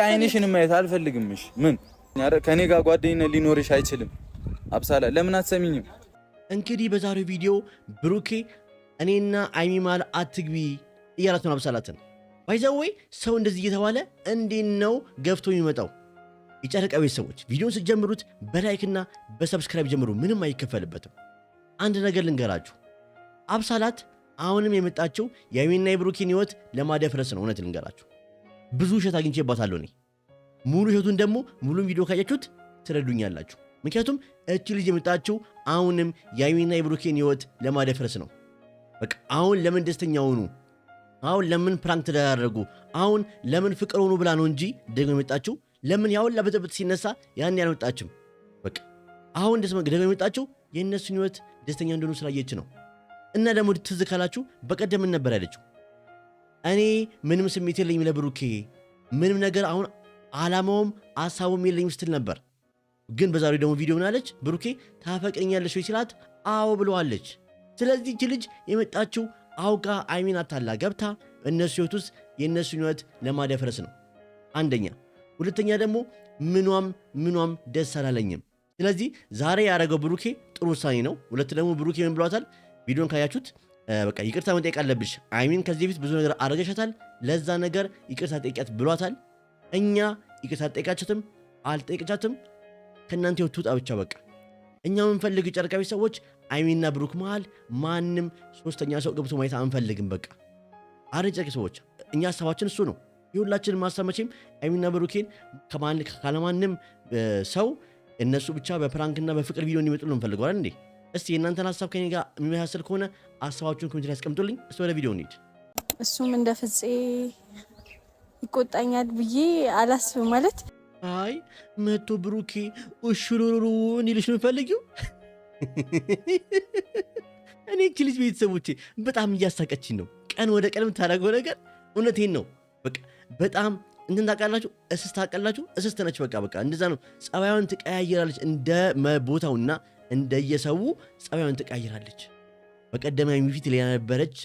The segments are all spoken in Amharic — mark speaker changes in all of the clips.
Speaker 1: አይንሽን ማየት አልፈልግምሽ ምን ከኔ ጋር ጓደኝነት ሊኖርሽ አይችልም አብሳላ ለምን አትሰሚኝም
Speaker 2: እንግዲህ በዛሬው ቪዲዮ ብሩኬ እኔና አይሚ ማል አትግቢ እያላት ነው አብሳላትን ባይዘዌ ሰው እንደዚህ እየተባለ እንዴት ነው ገፍቶ የሚመጣው የጨረቃ ቤተሰቦች ቪዲዮን ስትጀምሩት በላይክና በሰብስክራይብ ጀምሩ ምንም አይከፈልበትም አንድ ነገር ልንገራችሁ አብሳላት አሁንም የመጣችው የአይሚና የብሩኬን ህይወት ለማደፍረስ ነው እውነት ልንገራችሁ ብዙ ውሸት አግኝቼባታለሁ እኔ ሙሉ ውሸቱን ደግሞ ሙሉን ቪዲዮ ካያችሁት ትረዱኛላችሁ ምክንያቱም እቺ ልጅ የመጣችው አሁንም የአይሚና የብሩኬን ህይወት ለማደፍረስ ነው በቃ አሁን ለምን ደስተኛ ሆኑ አሁን ለምን ፕራንክ ተደረጉ አሁን ለምን ፍቅር ሆኑ ብላ ነው እንጂ ደግሞ የመጣችው ለምን ያውን ለበጠበጥ ሲነሳ ያን ያልመጣችም በቃ አሁን ደግሞ የመጣችው የእነሱን ህይወት ደስተኛ እንደሆኑ ስላየች ነው እና ደግሞ ትዝ ካላችሁ በቀደም ነበር ያለችው እኔ ምንም ስሜት የለኝም ለብሩኬ ምንም ነገር አሁን አላማውም አሳቡም የለኝም ስትል ነበር ግን በዛሬው ደግሞ ቪዲዮ ምን አለች ብሩኬ ታፈቅኛለሽ ወይ ሲላት አዎ ብለዋለች ስለዚህ እቺ ልጅ የመጣችው አውቃ አይሚን አታላ ገብታ እነሱ ህይወት ውስጥ የእነሱን ህይወት ለማደፍረስ ነው አንደኛ ሁለተኛ ደግሞ ምኗም ደስ አላለኝም ስለዚህ ዛሬ ያደረገው ብሩኬ ጥሩ ውሳኔ ነው ሁለት ደግሞ ብሩኬ ምን ብሏታል ቪዲዮን ካያችሁት በቃ ይቅርታ መጠየቅ አለብሽ አይሚን ከዚህ በፊት ብዙ ነገር አረጋሻታል ለዛ ነገር ይቅርታ ጠይቂያት ብሏታል እኛ ይቅርታ ጠይቃችሁትም አልጠይቃችሁትም ከናንተ ወጥቷ ብቻ በቃ እኛ ምንፈልግ ጨርቃ ቤተሰቦች አይሚና ብሩክ መሃል ማንም ሶስተኛ ሰው ገብቶ ማየት አንፈልግም በቃ አረጨቅ ሰዎች እኛ ሐሳባችን እሱ ነው ይሁላችን ማሳመቼም አይሚና ብሩኬን ከማንም ሰው እነሱ ብቻ በፕራንክና በፍቅር ቪዲዮ እንዲመጡ ነው እንፈልገው አይደል እንዴ እስቲ እናንተን ሐሳብ ከኔ ጋር የሚያስል ከሆነ ሐሳባችሁን ኮሜንት ላይ አስቀምጡልኝ እስቲ ወደ ቪዲዮ እንሂድ
Speaker 3: እሱም እንደ ፍፄ ይቆጣኛል ብዬ አላስብም ማለት
Speaker 2: አይ መቶ ብሩኬ እሽሩሩ እንዲልሽ ነው ፈልጊው እኔ እቺ ልጅ ቤተሰቦቼ በጣም እያሳቀችኝ ነው ቀን ወደ ቀን የምታደርገው ነገር እውነቴን ነው በቃ በጣም እንትን ታውቃላችሁ እስስት ነች በቃ እንደዛ ነው ጸባዩን ትቀያየራለች እንደ ቦታውና እንደየሰው ጸባዩን ትቀያየራለች በቀደም የሚፊት ላይ ነበረች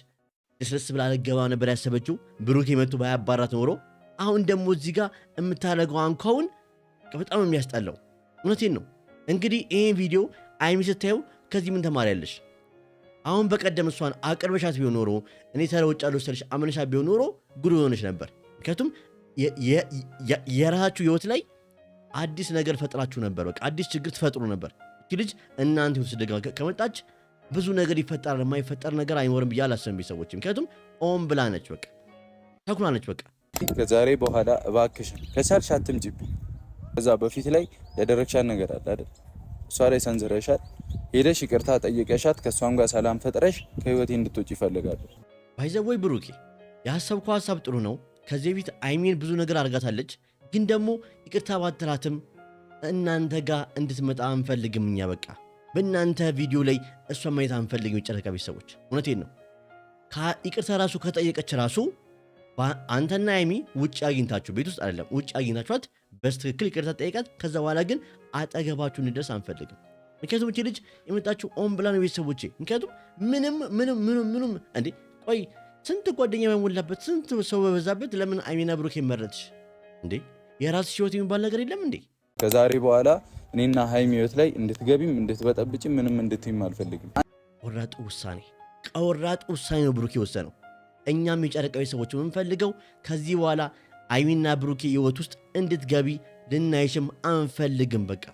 Speaker 2: ደስደስ ብላ ለገባ ነበር ያሰበችው ብሩኬ መጥቶ ባያባራት ኖሮ አሁን ደግሞ እዚህ ጋር የምታደርገው አንኳውን በጣም የሚያስጠላው እውነቴን ነው እንግዲህ ይሄን ቪዲዮ አይሚ ስታዩ ከዚህ ምን ተማሪያለሽ አሁን በቀደም እሷን አቅርበሻት ቢሆን ኖሮ እኔ ተለውጫለሁ ስለሽ አመነሻት ቢሆን ኖሮ ጉድ ሆነሽ ነበር ምክንያቱም የራሳችሁ ህይወት ላይ አዲስ ነገር ፈጥራችሁ ነበር በቃ አዲስ ችግር ትፈጥሩ ነበር እቺ ልጅ እናንተ ህይወት ደጋ ከመጣች ብዙ ነገር ይፈጠራል የማይፈጠር ነገር አይኖርም ብዬ አላሰብም ቢሰዎች ምክንያቱም ኦም ብላ ነች በቃ ተኩላ ነች በቃ
Speaker 1: ከዛሬ በኋላ እባክሽ ከቻልሽ አትምጪብኝ ከዛ በፊት ላይ ያደረግሻት ነገር አለ አይደል እሷ ላይ ሰንዝረሻት ሄደሽ ይቅርታ ጠይቀሻት ከሷም ጋር ሰላም ፈጥረሽ ከህይወቴ እንድትወጪ ይፈልጋሉ
Speaker 2: ባይዘወይ ብሩኬ ያሰብከው ሐሳብ ጥሩ ነው ከዚህ በፊት አይሚን ብዙ ነገር አርጋታለች ግን ደግሞ ይቅርታ ባትላትም እናንተ ጋር እንድትመጣ አንፈልግም እኛ በቃ በእናንተ ቪዲዮ ላይ እሷ ማየት አንፈልግም ጨረቃ ቤተሰቦች እውነቴን ነው ይቅርታ ራሱ ከጠየቀች ራሱ አንተና አይሚ ውጭ አግኝታችሁ ቤት ውስጥ አይደለም ውጭ አግኝታችኋት በስትክክል ይቅርታ ጠይቃት ከዛ በኋላ ግን አጠገባችሁ እንድደርስ አንፈልግም ምክንያቱም እቺ ልጅ የመጣችው ኦም ብላ ነው ቤተሰቦቼ ምክንያቱም ምንም እንዴ ቆይ ስንት ጓደኛ በሞላበት ስንት ሰው በበዛበት ለምን አይሚና ብሩክ ይመረጥሽ እንዴ የራስሽ ህይወት የሚባል ነገር የለም እንዴ
Speaker 1: ከዛሬ በኋላ እኔና ሃይሚ ህይወት ላይ እንድትገቢም እንድትበጠብጪም ምንም እንድትይም አልፈልግም ቆራጥ ውሳኔ ነው ብሩክ የወሰነው እኛም የጨረቃዊ ሰዎች የምንፈልገው ከዚህ በኋላ አይሚና ብሩክ ህይወት ውስጥ እንድትገቢ ልናይሽም አንፈልግም በቃ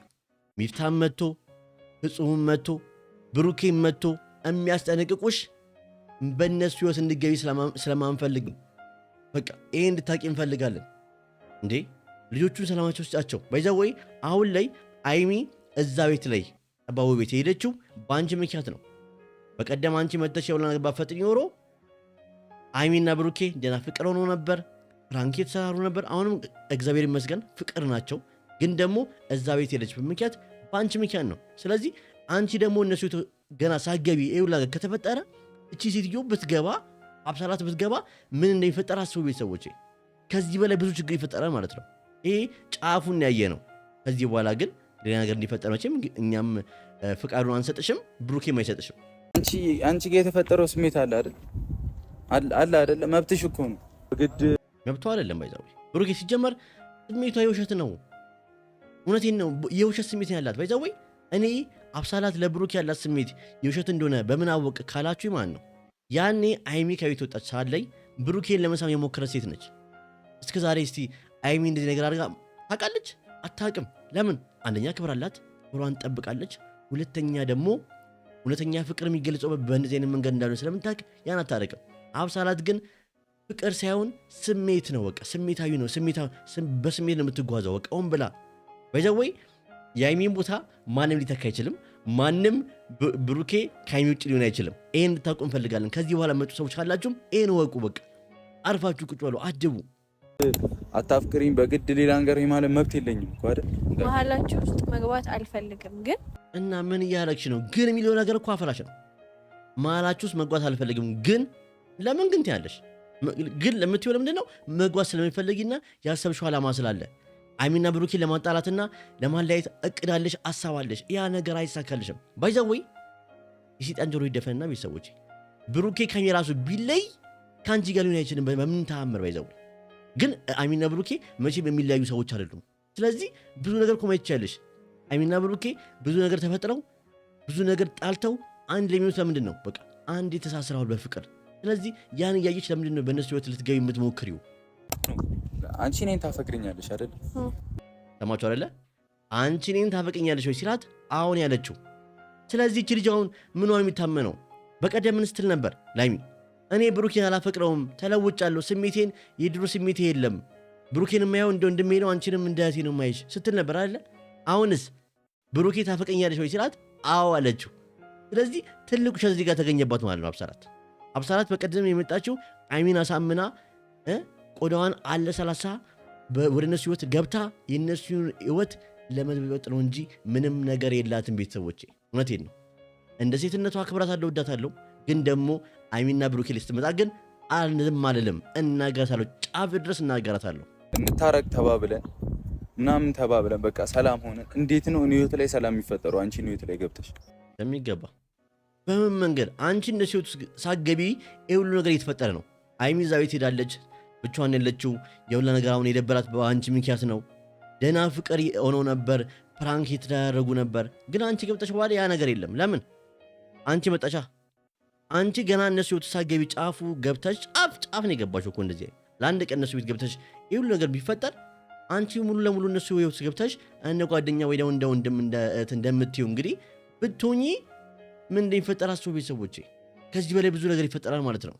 Speaker 1: ሚፍታም መጥቶ ፍጹም መጥቶ ብሩኬም መጥቶ የሚያስጠነቅቁሽ በእነሱ ህይወት እንድትገቢ ስለማንፈልግ በቃ ይሄ እንድታቂ እንፈልጋለን እንዴ ልጆቹን ሰላማቸው ስጫቸው ባይዘወይ አሁን ላይ አይሚ እዛ ቤት ላይ አባቡ ቤት ሄደችው ባንቺ ምክንያት ነው በቀደም አንቺ መጥተሽ ያውላ ነገር ባፈጥኝ ኖሮ አይሚና ብሩኬ ደና ፍቅር ሆኖ ነበር ፕራንክ የተሰራሩ ነበር አሁንም እግዚአብሔር ይመስገን ፍቅር ናቸው ግን ደግሞ እዛ ቤት ሄደችበት ምክንያት ባንቺ ምክንያት ነው ስለዚህ አንቺ ደግሞ እነሱ ገና ሳገቢ ይውላ ከተፈጠረ እቺ ሴትዮ ብትገባ አብሳላት ብትገባ ምን እንደሚፈጠር አስቡ ቤተሰቦቼ ከዚህ በላይ ብዙ ችግር ይፈጠራል ማለት ነው ይሄ ጫፉን ያየ ነው ከዚህ በኋላ ግን ሌላ ነገር እንዲፈጠር መቼም እኛም ፍቃዱን አንሰጥሽም ብሩኬም አይሰጥሽም አንቺ ጋር የተፈጠረው ስሜት አለ አይደል መብትሽ እኮ ነው ግድ
Speaker 2: መብቱ አይደለም ባይዛው ብሩኬ ሲጀመር
Speaker 1: ስሜቷ የውሸት ነው። እውነቴን ነው፣ የውሸት ስሜት ነው ያላት። ባይዘዌ እኔ አብሳላት ለብሩክ ያላት ስሜት የውሸት እንደሆነ በምን አወቅ ካላችሁ ማን ነው? ያኔ አይሚ ከቤት ወጣች ሰዓት ላይ ብሩኬን ለመሳም የሞከረ ሴት ነች። እስከ ዛሬ እስቲ አይሚ እንደዚህ ነገር አድርጋ ታውቃለች? አታውቅም። ለምን? አንደኛ ክብር አላት፣ ክብሯን ጠብቃለች። ሁለተኛ ደግሞ እውነተኛ ፍቅር የሚገልጸው በእንደዚህ አይነት መንገድ እንዳልሆነ ስለምታውቅ ያን አታደርግም። አብሳላት ግን ፍቅር ሳይሆን ስሜት ነው። በቃ ስሜታዊ ነው። በስሜት ነው የምትጓዘው። በቃ ሆን ብላ ባይዘወይ የአይሚን ቦታ ማንም ሊተካ አይችልም። ማንም ብሩኬ ከአይሚ ውጭ ሊሆን አይችልም። ይሄን እንድታውቁ እንፈልጋለን። ከዚህ በኋላ መጡ ሰዎች ካላችሁም ይሄን ወቁ። በቃ አርፋችሁ ቁጭ በሉ፣ አድቡ።
Speaker 4: አታፍቅሪኝ በግድ ሌላ ነገር ማለት መብት የለኝም እኮ አይደል?
Speaker 3: መሀላችሁ ውስጥ መግባት አልፈልግም ግን
Speaker 1: እና ምን እያለች ነው ግን የሚለው ነገር እኮ አፈላሽ ነው። መሀላችሁ ውስጥ መግባት አልፈልግም ግን ለምን ግን ትያለሽ? ግን ለምትይው ለምንድን ነው? መግባት ስለሚፈልጊና ያሰብሽው ዓላማ ስላለ አይሚና ብሩኬን ለማጣላትና ለማለያየት እቅዳለሽ፣ አሳባለሽ። ያ ነገር አይሳካልሽም። ባይዘወይ የሴጣን ጆሮ ይደፈንና ቤተሰቦች ብሩኬ ከሚ ራሱ ቢለይ ከአንቺ ጋር ሊሆን አይችልም በምን ተአምር። ባይዘወይ ግን አይሚና ብሩኬ መቼም የሚለያዩ ሰዎች አይደሉም። ስለዚህ ብዙ ነገር እኮ ማየት ትችያለሽ። አይሚና ብሩኬ ብዙ ነገር ተፈጥረው ብዙ ነገር ጣልተው አንድ ለሚሆኑት ለምንድን ነው? በቃ አንድ የተሳስረዋል በፍቅር። ስለዚህ ያን እያየች ለምንድን ነው በእነሱ ህይወት ልትገቢ የምትሞክሪው?
Speaker 4: አንቺ እኔን ታፈቅሪኛለሽ አይደል?
Speaker 1: ሰማችሁ አይደለ? አንቺ እኔን ታፈቅኛለሽ ወይ ሲላት አሁን ያለችው። ስለዚህ እቺ ልጅ አሁን ምኗን የሚታመነው? በቀደም ምን ስትል ነበር ላይሚ? እኔ ብሩኬን አላፈቅረውም፣ ተለውጫለሁ፣ ስሜቴን የድሮ ስሜቴ የለም፣ ብሩኬን የማየው እንደ ወንድሜ ነው፣ አንቺንም እንደ እህቴ ነው የማይሽ ስትል ነበር አይደለ? አሁንስ ብሩኬ ታፈቅኛለሽ ወይ ሲላት አዎ አለችው። ስለዚህ ትልቅ ውሸት እዚህ ጋር ተገኘባት ማለት ነው። አብሳላት በቀደም የመጣችው አይሚን አሳምና ቆዳዋን አለ 30 ወደ እነሱ ህይወት ገብታ የእነሱን ህይወት ለመበጥ ነው እንጂ ምንም ነገር የላትም። ቤተሰቦቼ እውነቴን ነው። እንደ ሴትነቷ አክብራታለሁ፣ ወዳታለሁ። ግን ደግሞ አይሚና ብሩኬ ስትመጣ ግን አልንም አልልም፣ እናገራታለሁ፣ ጫፍ ድረስ እናገራታለሁ።
Speaker 4: እንታረቅ ተባብለን ምናምን ተባብለን በቃ ሰላም ሆነን እንዴት ነው እኔ ህይወት ላይ ሰላም የሚፈጠረው? አንቺ ነው ህይወት ላይ ገብተሽ
Speaker 1: የሚገባ በምን መንገድ? አንቺ እነሱ ህይወት ሳትገቢ ይህ ሁሉ ነገር እየተፈጠረ ነው። አይሚ እዛ ቤት ሄዳለች፣ ብቻዋን ያለችው የሁላ ነገር አሁን የደበራት በአንቺ ምክንያት ነው። ደህና ፍቅር ሆነው ነበር፣ ፕራንክ የተደረጉ ነበር። ግን አንቺ ገብተሽ በኋላ ያ ነገር የለም። ለምን? አንቺ መጣሻ። አንቺ ገና እነሱ ህይወት ሳትገቢ ጫፉ ገብተሽ ጫፍ ነው የገባሽው እኮ። እንደዚህ ለአንድ ቀን እነሱ ቤት ገብተሽ ይህ ሁሉ ነገር ቢፈጠር አንቺ ሙሉ ለሙሉ እነሱ ህይወት ገብተሽ እንደ ጓደኛ ወይ ደግሞ እንደ ወንድም እንደ እህት እንደምትይው እንግዲህ ብትሆኚ ምን እንደሚፈጠር አስቡ ቤተሰቦቼ። ከዚህ በላይ ብዙ ነገር ይፈጠራል ማለት ነው።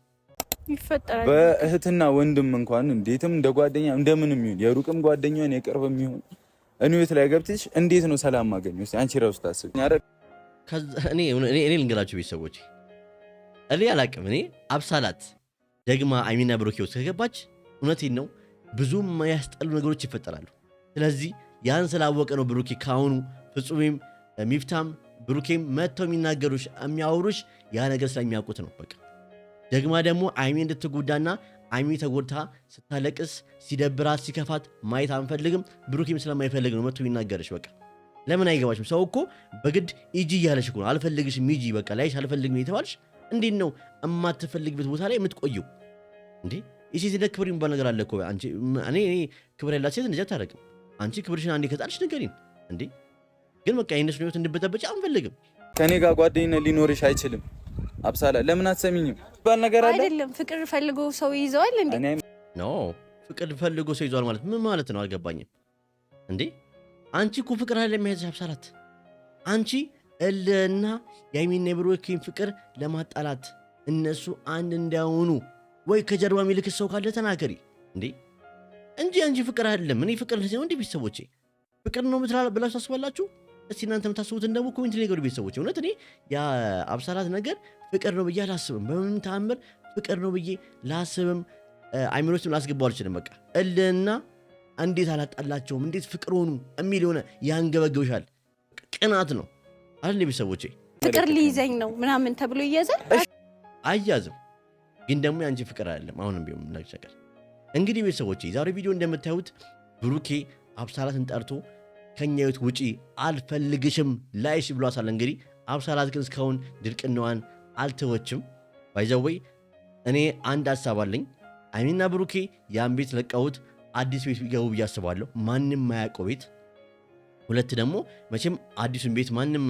Speaker 3: ይፈጠራል።
Speaker 4: በእህትና ወንድም እንኳን እንዴትም እንደ ጓደኛ እንደምንም ይሁን የሩቅም ጓደኛን የቅርብም ይሁን እኔ ህይወት ላይ ገብተሽ እንዴት ነው ሰላም ማገኘው? አንቺ ራሱ ታስብ።
Speaker 1: እኔ ልንገራችሁ ቤተሰቦቼ፣ እኔ አላቅም። እኔ አብሳላት ደግማ አይሚና ብሩኬ ውስጥ ከገባች እውነቴን ነው ብዙም ያስጠሉ ነገሮች ይፈጠራሉ። ስለዚህ ያን ስላወቀ ነው ብሩኬ ካሁኑ ፍጹምም ሚፍታም ብሩኬም መጥተው የሚናገሩሽ የሚያወሩሽ ያ ነገር ስለሚያውቁት ነው። በቃ ደግማ ደግሞ አይሚ እንድትጎዳና አይሚ ተጎድታ ስታለቅስ ሲደብራት ሲከፋት ማየት አንፈልግም። ብሩኬም ስለማይፈልግ ነው መጥቶ የሚናገርሽ። በቃ ለምን አይገባሽም? ሰው እኮ በግድ ኢጂ እያለሽ እኮ ነው። አልፈልግሽም ኢጂ በቃ ላይሽ አልፈልግም የተባልሽ እንዴት ነው እማትፈልግበት ቦታ ላይ የምትቆየው እንዴ? የሴትነት ክብር የሚባል ነገር አለ እኮ። አንቺ እኔ ክብር ያላት ሴት እንደዚያ አታደርግም። አንቺ ክብርሽን አንዴ ከጣልሽ ንገሪን እንዴ። ግን በቃ የእነሱን ህይወት እንድበጠበጭ አንፈልግም።
Speaker 4: ከኔ ጋር ጓደኝነት ሊኖርሽ አይችልም። አብሳላ ለምን አትሰሚኝም? ባል ነገር አለ
Speaker 3: አይደለም። ፍቅር ፈልጎ ሰው ይዘዋል እንዴ?
Speaker 1: ኖ ፍቅር ፈልጎ ሰው ይዘዋል ማለት ምን ማለት ነው? አልገባኝም እንዴ። አንቺ እኮ ፍቅር አለ የሚያዝሽ አብሳላት። አንቺ እልና የአይሚና የብሩኬን ፍቅር ለማጣላት እነሱ አንድ እንዳይሆኑ ወይ ከጀርባ የሚልክ ሰው ካለ ተናገሪ እንዴ እንጂ አንቺ ፍቅር አይደለም። እኔ ፍቅር ነው እንዴ ቤተሰቦቼ? ፍቅር ነው ብላችሁ ታስባላችሁ? እስቲ እናንተ የምታስቡትን ደግሞ ኮሜንት ላይ ገሩ ቤተሰቦቼ። እውነት እኔ የአብሳላት ነገር ፍቅር ነው ብዬ አላስብም። በምንም ተአምር ፍቅር ነው ብዬ ላስብም አይምሮችም ላስገባው አልችልም። በቃ እልና እንዴት አላጣላቸውም እንዴት ፍቅር ሆኑ የሚል የሆነ ያንገበግብሻል። ቅናት ነው አይደል ቤተሰቦቼ?
Speaker 3: ፍቅር ሊይዘኝ ነው ምናምን ተብሎ ይያዛል።
Speaker 1: አያዝም። ግን ደግሞ ያንቺ ፍቅር አይደለም። አሁንም ቢሆን ነገር እንግዲህ ቤተሰቦቼ ዛሬ ቪዲዮ እንደምታዩት ብሩኬ አብሳላትን ጠርቶ ከኛ ህይወት ውጪ አልፈልግሽም ላይሽ ብሏታል። እንግዲህ አብሳላት ግን እስካሁን ድርቅናዋን አልተወችም። ባይዘወይ እኔ አንድ ሐሳብ አለኝ። አይሚና ብሩኬ ያን ቤት ለቀውት አዲስ ቤት ቢገቡ ብዬ አስባለሁ። ማንም ማያውቀው ቤት። ሁለት ደግሞ መቼም አዲሱን ቤት ማንም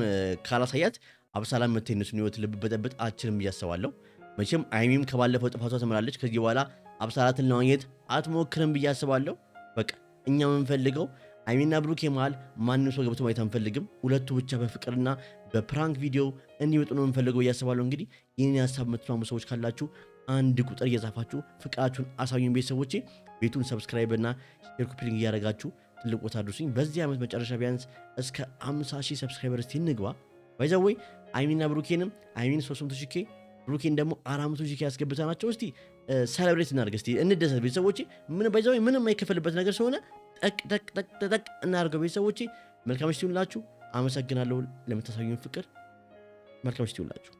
Speaker 1: ካላሳያት አብሳላም መተህ የእነሱን ህይወት ልብ በጠብጥ አችልም ብዬ አስባለሁ። መቼም አይሚም ከባለፈው ጥፋቷ ተመላለች። ከዚህ በኋላ አብሳላትን ለማግኘት አትሞክርም ብዬ አስባለሁ። በቃ እኛ የምንፈልገው አይሚና ብሩኬ መሃል ማንም ሰው ገብቶ ማየት አንፈልግም። ሁለቱ ብቻ በፍቅርና በፕራንክ ቪዲዮ እንዲመጡ ነው የምንፈልገው ብዬ አስባለሁ። እንግዲህ ይህን ሀሳብ የምትስማሙ ሰዎች ካላችሁ አንድ ቁጥር እየጻፋችሁ ፍቅራችሁን አሳዩን። ቤተሰቦቼ ቤቱን ሰብስክራይብ እና ሼር ኮፒሊንግ እያደረጋችሁ ትልቅ ቦታ አድርሱኝ። በዚህ ዓመት መጨረሻ ቢያንስ እስከ 50,000 ሰብስክራይበር እስቲ እንግባ። ባይዘወይ አይሚና ብሩኬንም አይሚን 300,000 ብሩኬን ደግሞ 400,000 ያስገብተናቸው እስቲ ሰለብሬት እናድርግ፣ እስቲ እንደሰት ቤተሰቦቼ። ምን ባይዘወይ ምንም አይከፈልበት ነገር ስለሆነ ጠቅ እናድርገው ቤተሰቦቼ። መልካም ምሽት ይሁንላችሁ። አመሰግናለሁ ለምታሳዩን ፍቅር። መልካም ምሽት ይሁንላችሁ።